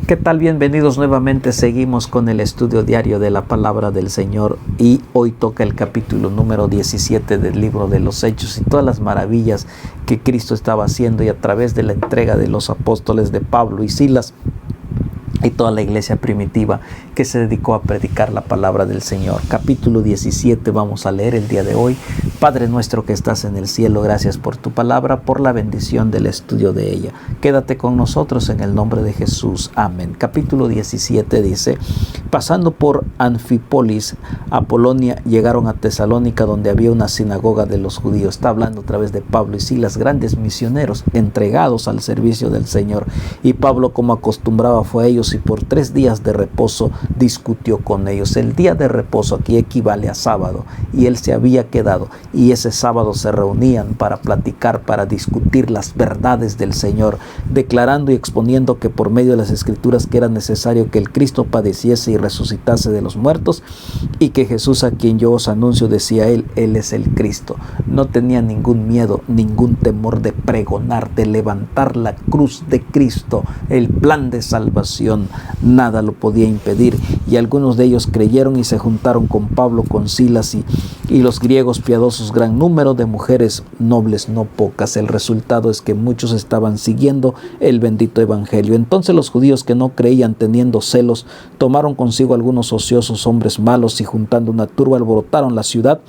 ¿Qué tal? Bienvenidos nuevamente. Seguimos con el estudio diario de la palabra del Señor y hoy toca el capítulo número 17 del libro de los Hechos y todas las maravillas que Cristo estaba haciendo, y a través de la entrega de los apóstoles de Pablo y Silas y toda la iglesia primitiva que se dedicó a predicar la palabra del Señor. Capítulo 17 vamos a leer el día de hoy. Padre nuestro que estás en el cielo, gracias por tu palabra, por la bendición del estudio de ella. Quédate con nosotros en el nombre de Jesús. Amén. Capítulo 17 dice: pasando por Anfípolis, Apolonia, llegaron a Tesalónica, donde había una sinagoga de los judíos. Está hablando a través de Pablo y Silas, grandes misioneros entregados al servicio del Señor. Y Pablo, como acostumbraba, fue a ellos y por 3 días de reposo discutió con ellos. El día de reposo aquí equivale a sábado, y él se había quedado, y ese sábado se reunían para platicar, para discutir las verdades del Señor, declarando y exponiendo que por medio de las Escrituras que era necesario que el Cristo padeciese y resucitase de los muertos, y que Jesús, a quien yo os anuncio, decía él es el Cristo. No tenía ningún miedo, ningún temor de pregonar, de levantar la cruz de Cristo, el plan de salvación. Nada lo podía impedir, y algunos de ellos creyeron y se juntaron con Pablo, con Silas y los griegos piadosos, gran número de mujeres nobles, no pocas. El resultado es que muchos estaban siguiendo el bendito evangelio. Entonces los judíos que no creían, teniendo celos, tomaron consigo algunos ociosos hombres malos, y juntando una turba alborotaron la ciudad,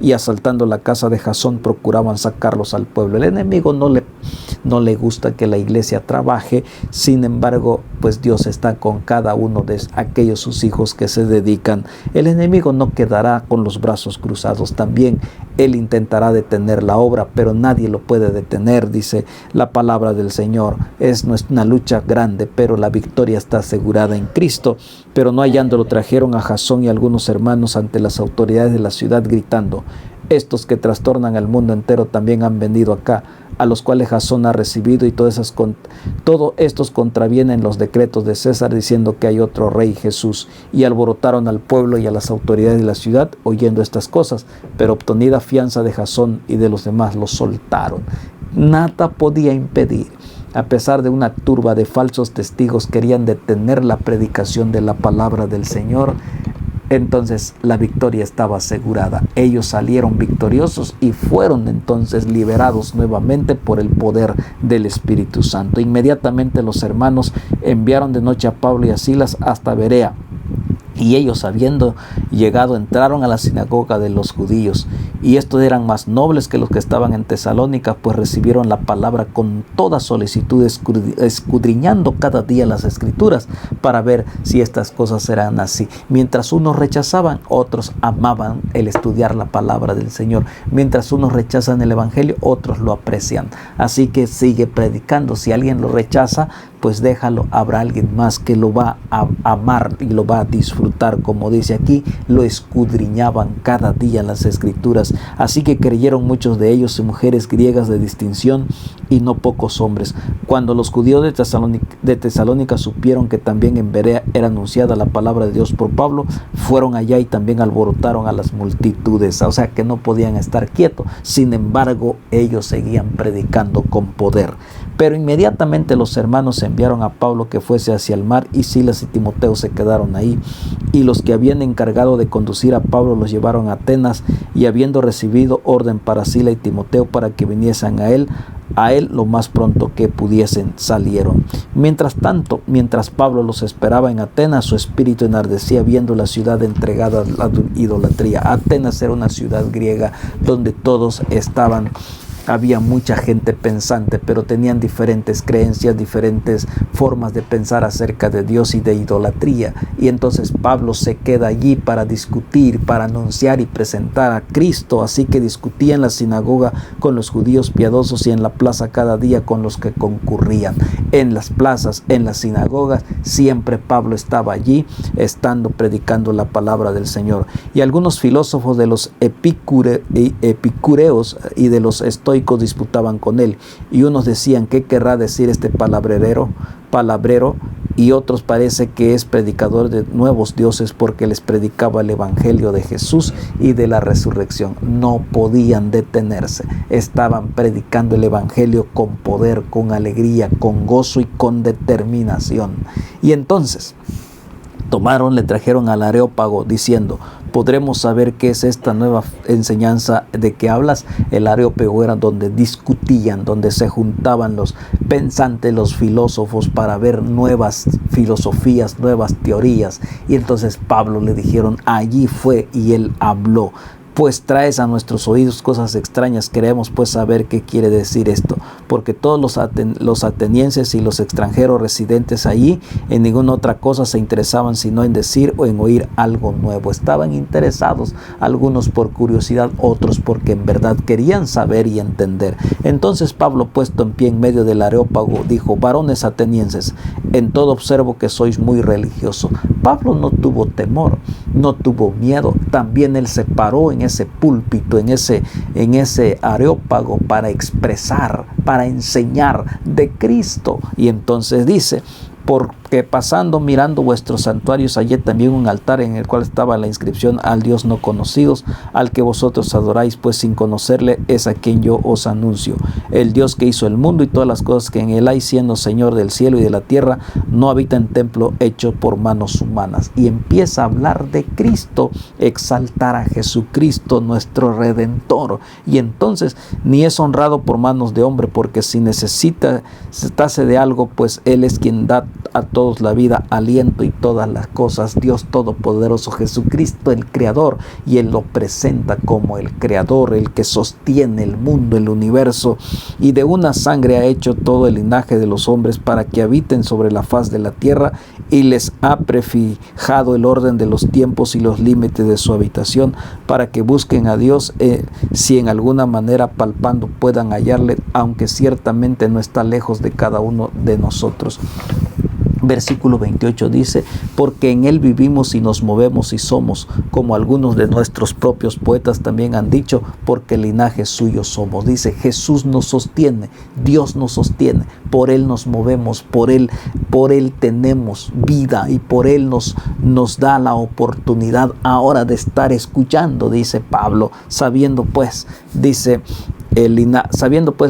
y asaltando la casa de Jasón procuraban sacarlos al pueblo. El enemigo no le gusta que la iglesia trabaje. Sin embargo, pues Dios está con cada uno de aquellos sus hijos que se dedican. El enemigo no quedará con los brazos cruzados. También él intentará detener la obra, pero nadie lo puede detener, dice la palabra del Señor. Es una lucha grande, pero la victoria está asegurada en Cristo. Pero no hallándolo, trajeron a Jasón y algunos hermanos ante las autoridades de la ciudad, gritando: estos que trastornan al mundo entero también han venido acá, a los cuales Jasón ha recibido, y todos estos contravienen los decretos de César, diciendo que hay otro rey, Jesús. Y alborotaron al pueblo y a las autoridades de la ciudad oyendo estas cosas, pero obtenida fianza de Jasón y de los demás, los soltaron. Nada podía impedir. A pesar de una turba de falsos testigos, querían detener la predicación de la palabra del Señor. Entonces la victoria estaba asegurada. Ellos salieron victoriosos y fueron entonces liberados nuevamente por el poder del Espíritu Santo. Inmediatamente los hermanos enviaron de noche a Pablo y a Silas hasta Berea. Y ellos, habiendo llegado, entraron a la sinagoga de los judíos. Y estos eran más nobles que los que estaban en Tesalónica, pues recibieron la palabra con toda solicitud, escudriñando cada día las Escrituras para ver si estas cosas eran así. Mientras unos rechazaban, otros amaban el estudiar la palabra del Señor. Mientras unos rechazan el evangelio, otros lo aprecian. Así que sigue predicando. Si alguien lo rechaza, pues déjalo. Habrá alguien más que lo va a amar y lo va a disfrutar. Como dice aquí, lo escudriñaban cada día las Escrituras. Así que creyeron muchos de ellos, y mujeres griegas de distinción, y no pocos hombres. Cuando los judíos de Tesalónica supieron que también en Berea era anunciada la palabra de Dios por Pablo, fueron allá y también alborotaron a las multitudes. O sea que no podían estar quietos. Sin embargo, ellos seguían predicando con poder. Pero inmediatamente los hermanos enviaron a Pablo que fuese hacia el mar, y Silas y Timoteo se quedaron ahí. Y los que habían encargado de conducir a Pablo los llevaron a Atenas, y habiendo recibido orden para Silas y Timoteo para que viniesen a él lo más pronto que pudiesen, salieron. Mientras tanto, mientras Pablo los esperaba en Atenas, su espíritu enardecía viendo la ciudad entregada a la idolatría. Atenas era una ciudad griega donde todos estaban. Había mucha gente pensante, pero tenían diferentes creencias, diferentes formas de pensar acerca de Dios y de idolatría. Y entonces Pablo se queda allí para discutir, para anunciar y presentar a Cristo. Así que discutía en la sinagoga con los judíos piadosos, y en la plaza cada día con los que concurrían. En las plazas, en las sinagogas, siempre Pablo estaba allí, predicando la palabra del Señor. Y algunos filósofos de los epicureos y de los estoicos disputaban con él, y unos decían: ¿qué querrá decir este palabrero? y otros parece que es predicador de nuevos dioses porque les predicaba el evangelio de Jesús y de la resurrección. No podían detenerse, estaban predicando el evangelio con poder, con alegría, con gozo y con determinación. Y entonces tomaron, le trajeron al Areópago diciendo: ¿podremos saber qué es esta nueva enseñanza de que hablas? El Areópago era donde discutían, donde se juntaban los pensantes, los filósofos, para ver nuevas filosofías, nuevas teorías. Y entonces Pablo le dijeron, allí fue y él habló. Pues traes a nuestros oídos cosas extrañas, queremos pues saber qué quiere decir esto, porque todos los atenienses y los extranjeros residentes allí en ninguna otra cosa se interesaban sino en decir o en oír algo nuevo. Estaban interesados, algunos por curiosidad, otros porque en verdad querían saber y entender. Entonces Pablo, puesto en pie en medio del Areópago, dijo: varones atenienses, en todo observo que sois muy religiosos. Pablo no tuvo temor, no tuvo miedo, también él se paró en ese púlpito, en ese Areópago para expresar, para enseñar de Cristo. Y entonces dice: porque pasando mirando vuestros santuarios hallé también un altar en el cual estaba la inscripción: al Dios no conocidos, al que vosotros adoráis, pues sin conocerle es a quien yo os anuncio. El Dios que hizo el mundo y todas las cosas que en él hay, siendo Señor del cielo y de la tierra, no habita en templo hecho por manos humanas. Y empieza a hablar de Cristo, exaltar a Jesucristo, nuestro Redentor. Y entonces ni es honrado por manos de hombre, porque si necesitase de algo, pues él es quien da a todos la vida, aliento y todas las cosas. Dios Todopoderoso, Jesucristo el Creador, y Él lo presenta como el Creador, el que sostiene el mundo, el universo, y de una sangre ha hecho todo el linaje de los hombres para que habiten sobre la faz de la tierra, y les ha prefijado el orden de los tiempos y los límites de su habitación, para que busquen a Dios, si en alguna manera palpando puedan hallarle, aunque ciertamente no está lejos de cada uno de nosotros. Versículo 28 dice: porque en él vivimos y nos movemos y somos, como algunos de nuestros propios poetas también han dicho, porque linaje suyo somos. Dice: Jesús nos sostiene, Dios nos sostiene, por él nos movemos, por él tenemos vida, y por él nos da la oportunidad ahora de estar escuchando, dice Pablo, sabiendo pues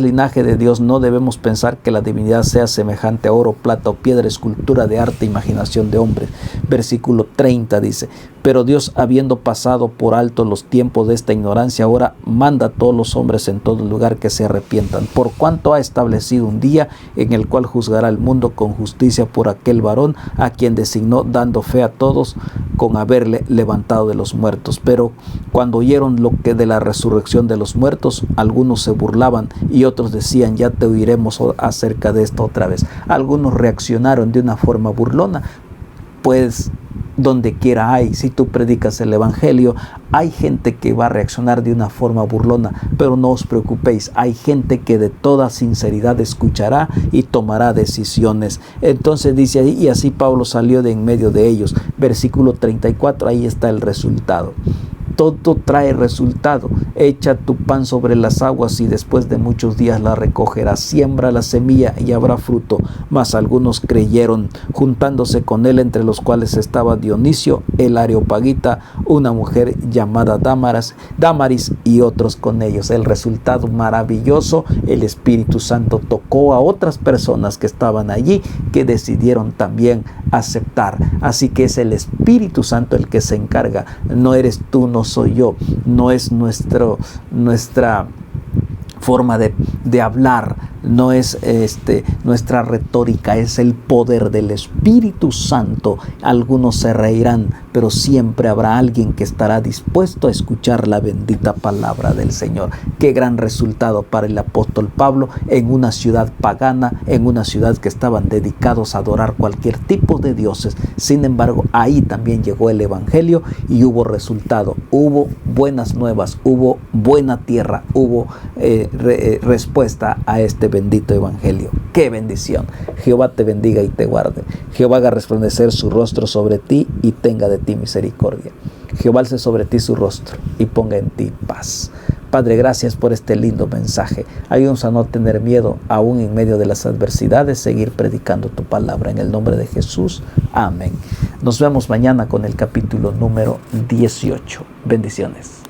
linaje de Dios, no debemos pensar que la divinidad sea semejante a oro, plata o piedra, escultura de arte, imaginación de hombres. Versículo 30 dice: pero Dios, habiendo pasado por alto los tiempos de esta ignorancia, ahora manda a todos los hombres en todo lugar que se arrepientan, por cuanto ha establecido un día en el cual juzgará al mundo con justicia por aquel varón a quien designó, dando fe a todos con haberle levantado de los muertos. Pero cuando oyeron lo que de la resurrección de los muertos, algunos se burlaban y otros decían: ya te oiremos acerca de esto otra vez. Algunos reaccionaron de una forma burlona, pues donde quiera hay, si tú predicas el evangelio, hay gente que va a reaccionar de una forma burlona, pero no os preocupéis, hay gente que de toda sinceridad escuchará y tomará decisiones. Entonces dice ahí: y así Pablo salió de en medio de ellos. Versículo 34, ahí está el resultado. Todo trae resultado. Echa tu pan sobre las aguas y después de muchos días la recogerás. Siembra la semilla y habrá fruto. Mas algunos creyeron, juntándose con él, entre los cuales estaba Dionisio, el Areopagita, una mujer llamada Dámaris, y otros con ellos. El resultado maravilloso: el Espíritu Santo tocó a otras personas que estaban allí, que decidieron también aceptar. Así que es el Espíritu Santo el que se encarga. No eres tú, no soy yo, no es nuestra forma de hablar, no es nuestra retórica, es el poder del Espíritu Santo. Algunos se reirán, pero siempre habrá alguien que estará dispuesto a escuchar la bendita palabra del Señor. Qué gran resultado para el apóstol Pablo en una ciudad pagana, en una ciudad que estaban dedicados a adorar cualquier tipo de dioses. Sin embargo, ahí también llegó el evangelio y hubo resultado, hubo buenas nuevas, hubo buena tierra, hubo respuesta a este bendito evangelio. ¡Qué bendición! Jehová te bendiga y te guarde. Jehová haga resplandecer su rostro sobre ti y tenga de ti misericordia. Jehová alce sobre ti su rostro y ponga en ti paz. Padre, gracias por este lindo mensaje. Ayúdanos a no tener miedo, aún en medio de las adversidades, seguir predicando tu palabra. En el nombre de Jesús, amén. Nos vemos mañana con el capítulo número 18. Bendiciones.